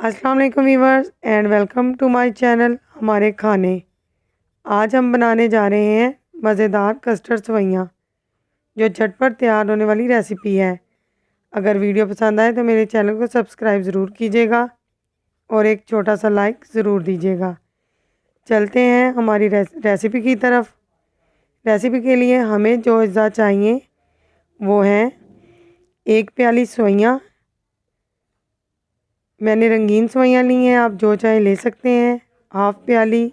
अस्सलाम वालेकुम viewers and welcome to my channel हमारे खाने। आज हम बनाने जा रहे हैं मज़ेदार कस्टर्ड सेवइयाँ जो झटपट तैयार होने वाली रेसिपी है। अगर वीडियो पसंद आए तो मेरे चैनल को सब्सक्राइब ज़रूर कीजिएगा और एक छोटा सा लाइक ज़रूर दीजिएगा। चलते हैं हमारी रेसिपी की तरफ। रेसिपी के लिए हमें जो अज्जा चाहिए वो हैं 1 प्याली सेवइयाँ। मैंने रंगीन सेवइयाँ ली हैं, आप जो चाहे ले सकते हैं। हाफ़ प्याली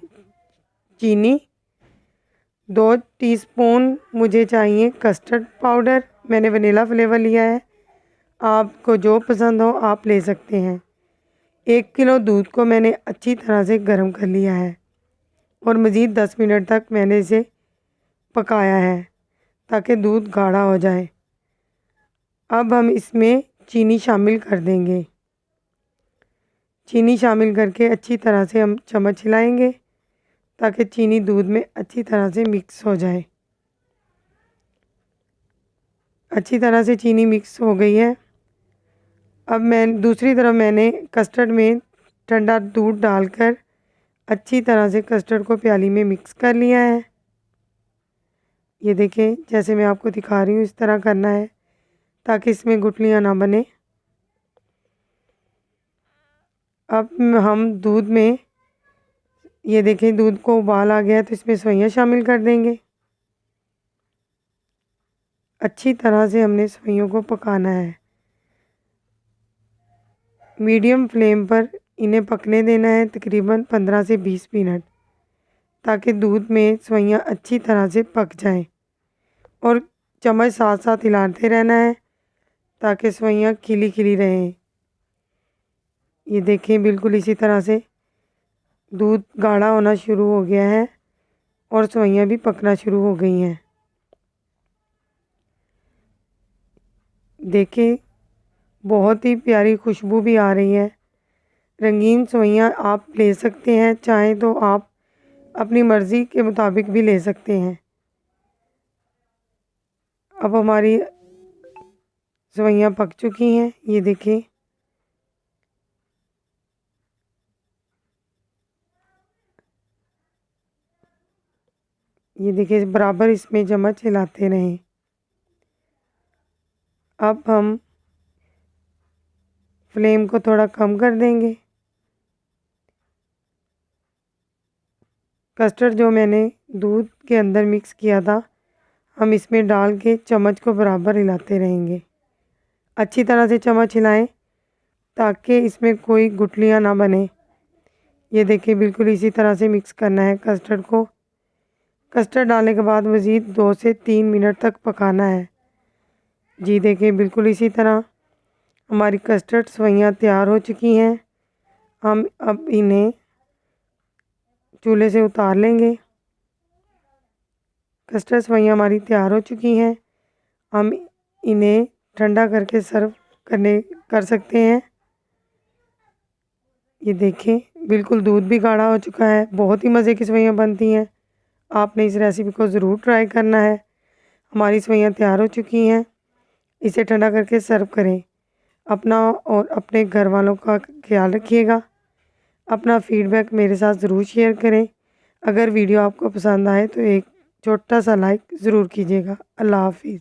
चीनी, 2 टीस्पून मुझे चाहिए कस्टर्ड पाउडर, मैंने वनीला फ्लेवर लिया है, आपको जो पसंद हो आप ले सकते हैं। 1 किलो दूध को मैंने अच्छी तरह से गर्म कर लिया है और मज़ीद 10 मिनट तक मैंने इसे पकाया है ताकि दूध गाढ़ा हो जाए। अब हम इसमें चीनी शामिल कर देंगे। चीनी शामिल करके अच्छी तरह से हम चम्मच हिलाएंगे ताकि चीनी दूध में अच्छी तरह से मिक्स हो जाए। अच्छी तरह से चीनी मिक्स हो गई है। अब दूसरी तरफ मैंने कस्टर्ड में ठंडा दूध डालकर अच्छी तरह से कस्टर्ड को प्याली में मिक्स कर लिया है। ये देखें, जैसे मैं आपको दिखा रही हूँ इस तरह करना है ताकि इसमें गुठलियाँ ना बने। अब हम दूध में, ये देखें दूध को उबाल आ गया है तो इसमें सेवइयाँ शामिल कर देंगे। अच्छी तरह से हमने सेवइयों को पकाना है। मीडियम फ्लेम पर इन्हें पकने देना है तकरीबन 15 से 20 मिनट ताकि दूध में सेवइयाँ अच्छी तरह से पक जाएं और चम्मच साथ साथ हिलाते रहना है ताकि सेवइयाँ खिली खिली रहें। ये देखें, बिल्कुल इसी तरह से दूध गाढ़ा होना शुरू हो गया है और सेवइयाँ भी पकना शुरू हो गई हैं। देखें, बहुत ही प्यारी खुशबू भी आ रही है। रंगीन सेवइयाँ आप ले सकते हैं, चाहें तो आप अपनी मर्ज़ी के मुताबिक भी ले सकते हैं। अब हमारी सेवइयाँ पक चुकी हैं, ये देखें। ये देखिए, बराबर इसमें चम्मच हिलाते रहें। अब हम फ्लेम को थोड़ा कम कर देंगे। कस्टर्ड जो मैंने दूध के अंदर मिक्स किया था, हम इसमें डाल के चम्मच को बराबर हिलाते रहेंगे। अच्छी तरह से चम्मच हिलाएं ताकि इसमें कोई गुठलियाँ ना बने। ये देखिए, बिल्कुल इसी तरह से मिक्स करना है कस्टर्ड को। कस्टर्ड डालने के बाद मज़ीद 2 से 3 मिनट तक पकाना है। जी देखिए, बिल्कुल इसी तरह हमारी कस्टर्ड सेवइयाँ तैयार हो चुकी हैं। हम अब इन्हें चूल्हे से उतार लेंगे। कस्टर्ड सेवइयाँ हमारी तैयार हो चुकी हैं। हम इन्हें ठंडा करके सर्व कर सकते हैं। ये देखें, बिल्कुल दूध भी गाढ़ा हो चुका है। बहुत ही मज़े की सेवइयाँ बनती हैं। आपने इस रेसिपी को ज़रूर ट्राई करना है। हमारी सेवइयाँ तैयार हो चुकी हैं। इसे ठंडा करके सर्व करें। अपना और अपने घर वालों का ख्याल रखिएगा। अपना फ़ीडबैक मेरे साथ ज़रूर शेयर करें। अगर वीडियो आपको पसंद आए तो एक छोटा सा लाइक ज़रूर कीजिएगा। अल्लाह हाफ़िज़।